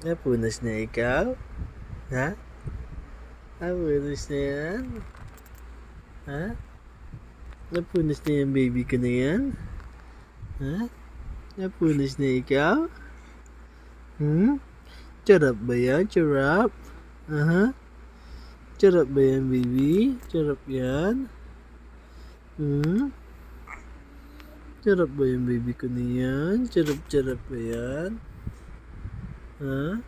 Napunas na ikaw? Ha? Napunas na yan? Ha? Napunas na yung baby ko na yan? Ha? Napunas na ikaw? Charap ba yan? Charap? Aha. Charap ba yan, baby? Charap yan? Charap ba yung baby ko na yan? Charap-charap ba yan? Ha?